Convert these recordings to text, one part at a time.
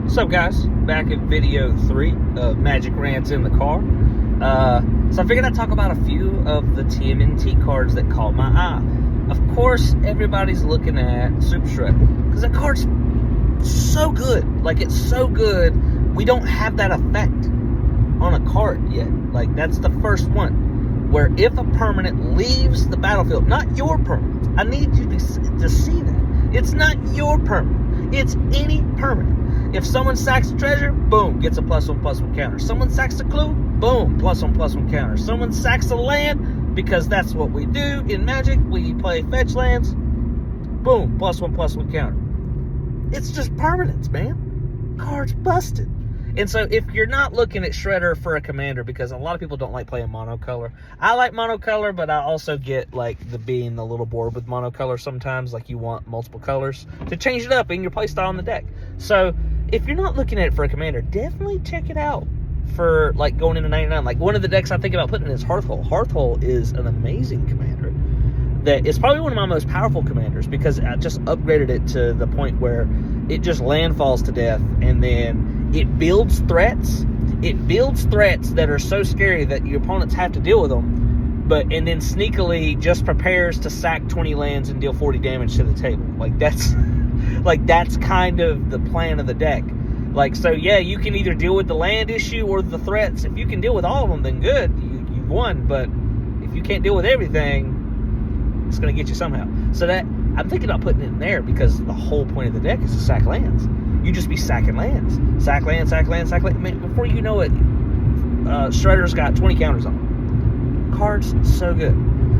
What's up, guys? Back in video 3 of Magic Rants in the Car. So I figured I'd talk about a few of the TMNT cards that caught my eye. Of course, everybody's looking at Super Shredder, because that card's so good. Like, it's so good, we don't have that effect on a card yet. Like, that's the first one, where if a permanent leaves the battlefield, not your permanent, I need you to see that. It's not your permanent, it's any permanent. If someone sacks a treasure, boom, gets a +1/+1 counter. Someone sacks a clue, boom, +1/+1 counter. Someone sacks a land, because that's what we do in Magic. We play fetch lands, boom, +1/+1 counter. It's just permanents, man. Card's busted. And so if you're not looking at Shredder for a commander, because a lot of people don't like playing monocolor. I like monocolor, but I also get like being a little bored with monocolor sometimes. Like, you want multiple colors to change it up in your playstyle on the deck. So if you're not looking at it for a commander, definitely check it out for like going into 99. Like, one of the decks I think about putting in is Hearthhole. Hearthhole is an amazing commander. That is probably one of my most powerful commanders, because I just upgraded it to the point where it just landfalls to death, and then it builds threats. It builds threats that are so scary that your opponents have to deal with them, and then sneakily just prepares to sack 20 lands and deal 40 damage to the table. Like, that's kind of the plan of the deck. Like, so yeah, you can either deal with the land issue or the threats. If you can deal with all of them, then good, you've won. But if you can't deal with everything, it's going to get you somehow. So that, I'm thinking about putting it in there, because the whole point of the deck is to sack lands. You just be sacking lands. Sack land, sack land, sack land. Man, before you know it, Shredder's got 20 counters on him. Card's so good.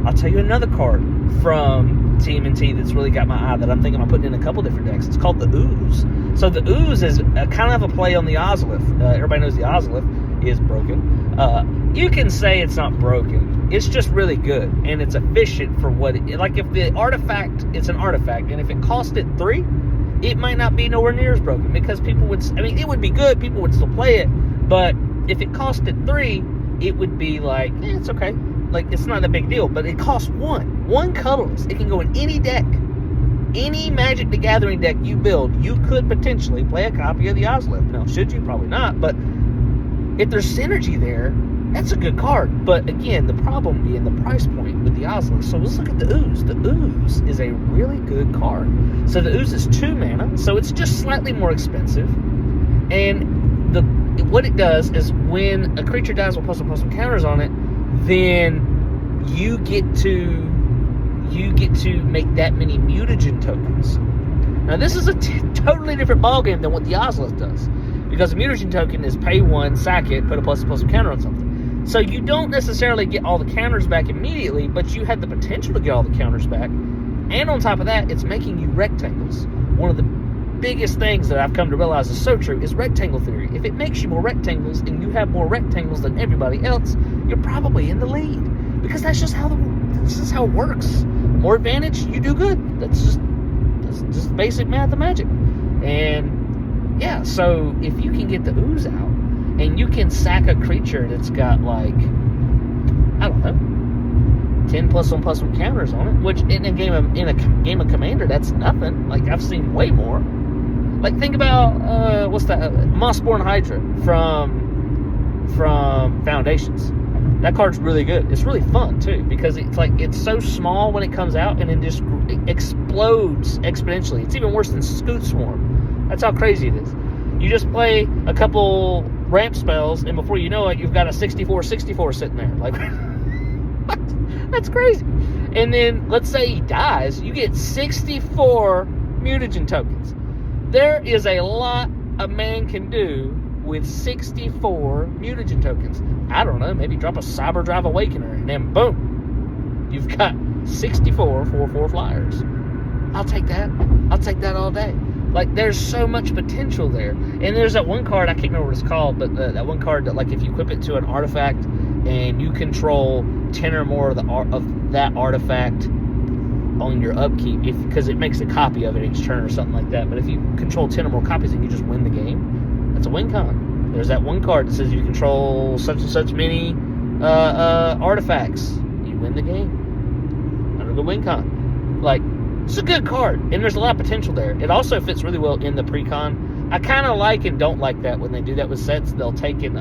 I'll tell you another card from TMNT that's really got my eye that I'm thinking about putting in a couple different decks. It's called the Ooze. So the Ooze is kind of a play on the Ozolith. Everybody knows the Ozolith is broken. You can say it's not broken. It's just really good, and it's efficient for what it, like, if the artifact, it's an artifact, and if it cost it 3, it might not be nowhere near as broken, because people would, I mean, it would be good, people would still play it, but if it costed 3, it would be like, it's okay. Like, it's not a big deal, but it costs 1 colorless. It can go in any deck. Any Magic the Gathering deck you build, you could potentially play a copy of the Ozolith. Now, should you? Probably not, but if there's synergy there, that's a good card. But again, the problem being the price point with the Ozolith. So let's look at the Ooze. The Ooze is a really good card. So the Ooze is 2 mana, so it's just slightly more expensive. And what it does is, when a creature dies with +1/+1 counters on it, then you get to make that many mutagen tokens. Now, this is a totally different ballgame than what the Ozolith does, because a mutagen token is pay 1, sack it, put a +1/+1 counter on something. So you don't necessarily get all the counters back immediately, but you had the potential to get all the counters back. And on top of that, it's making you rectangles. One of the biggest things that I've come to realize is so true is rectangle theory. If it makes you more rectangles, and you have more rectangles than everybody else, you're probably in the lead, because that's just how it works. More advantage, you do good. That's just basic math of Magic. And yeah, so if you can get the Ooze out, and you can sack a creature that's got, like, I don't know, 10 +1/+1 counters on it, which in a game of Commander, that's nothing. Like, I've seen way more. Like, think about what's that? Mossborn Hydra from Foundations. That card's really good. It's really fun too, because it's so small when it comes out, and then just explodes exponentially. It's even worse than Scoot Swarm. That's how crazy it is. You just play a couple ramp spells, and before you know it, you've got a 64/64 sitting there. Like, what? That's crazy. And then, let's say he dies, you get 64 mutagen tokens. There is a lot a man can do with 64 mutagen tokens. I don't know, maybe drop a Cyber Drive Awakener, and then boom, you've got 64 4/4 flyers. I'll take that. I'll take that all day. Like, there's so much potential there. And there's that one card, I can't remember what it's called, but that one card that, like, if you equip it to an artifact and you control 10 or more of that artifact on your upkeep, because it makes a copy of it each turn or something like that. But if you control 10 or more copies and you just win the game, that's a win con. There's that one card that says you control such and such many artifacts, you win the game. Under the win con. Like, it's a good card, and there's a lot of potential there. It also fits really well in the pre-con. I kind of like and don't like that when they do that with sets. They'll take and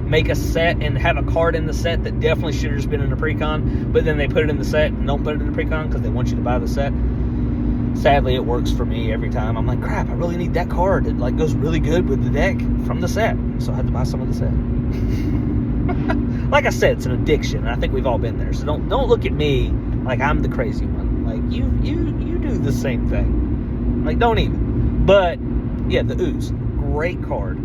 make a set and have a card in the set that definitely should have just been in a pre-con, but then they put it in the set and don't put it in the pre-con because they want you to buy the set. Sadly, it works for me every time. I'm like, crap, I really need that card. It like goes really good with the deck from the set, so I had to buy some of the set. Like I said, it's an addiction, and I think we've all been there. So don't look at me like I'm the crazy one. Like you do the same thing. Like don't even. But yeah, the Ooze, great card,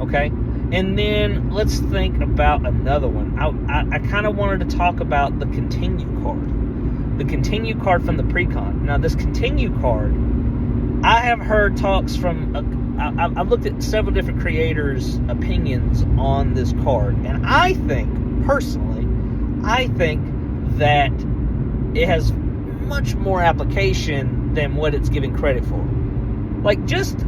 okay. And then let's think about another one. I kind of wanted to talk about the Continue card. The Continue card from the pre-con. Now, this Continue card, I have heard talks from, I've looked at several different creators' opinions on this card. And I think, personally, that it has much more application than what it's giving credit for. Like, just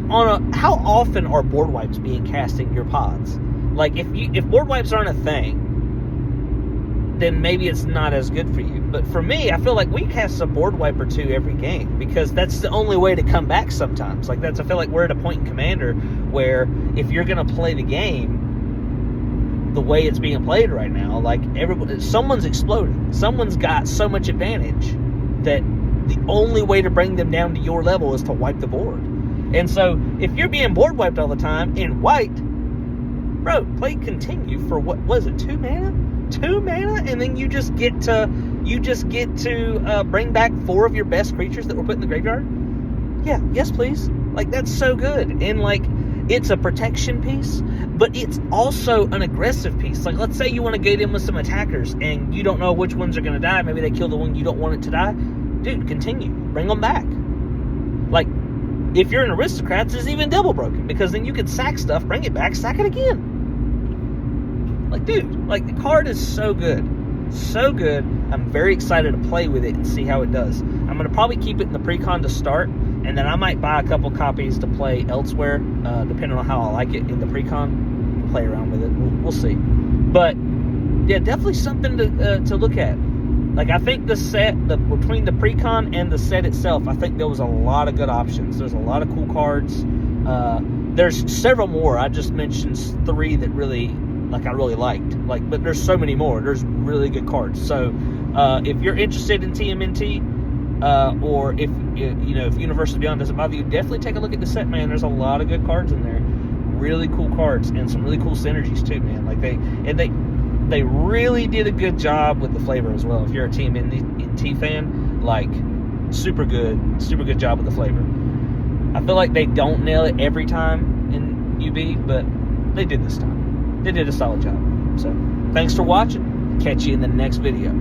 how often are board wipes being cast in your pods? Like, if board wipes aren't a thing, then maybe it's not as good for you. But for me, I feel like we cast a board wipe or two every game because that's the only way to come back sometimes. Like I feel like we're at a point in Commander where if you're going to play the game the way it's being played right now, like someone's exploding. Someone's got so much advantage that the only way to bring them down to your level is to wipe the board. And so if you're being board wiped all the time in white, bro, play Continue for what was it, 2 mana? 2 mana, and then you just get to bring back 4 of your best creatures that were put in the graveyard. Yeah, yes please. Like that's so good. And like it's a protection piece, but it's also an aggressive piece. Like let's say you want to get in with some attackers and you don't know which ones are going to die. Maybe they kill the one you don't want it to die. Dude, Continue, bring them back. Like if you're an Aristocrats, it's even double broken because then you can sack stuff, bring it back, sack it again. Like, dude, like the card is so good. So good. I'm very excited to play with it and see how it does. I'm going to probably keep it in the pre-con to start, and then I might buy a couple copies to play elsewhere, depending on how I like it in the pre-con. Play around with it. We'll see. But, yeah, definitely something to look at. Like, I think the set, between the pre-con and the set itself, I think there was a lot of good options. There's a lot of cool cards. There's several more. I just mentioned 3 that really... like I really liked, but there's so many more. There's really good cards. So if you're interested in TMNT, or if Universes Beyond doesn't bother you, definitely take a look at the set, man. There's a lot of good cards in there, really cool cards, and some really cool synergies too, man. Like they really did a good job with the flavor as well. If you're a TMNT fan, like super good job with the flavor. I feel like they don't nail it every time in UB, but they did this time. They did a solid job. So, thanks for watching. Catch you in the next video.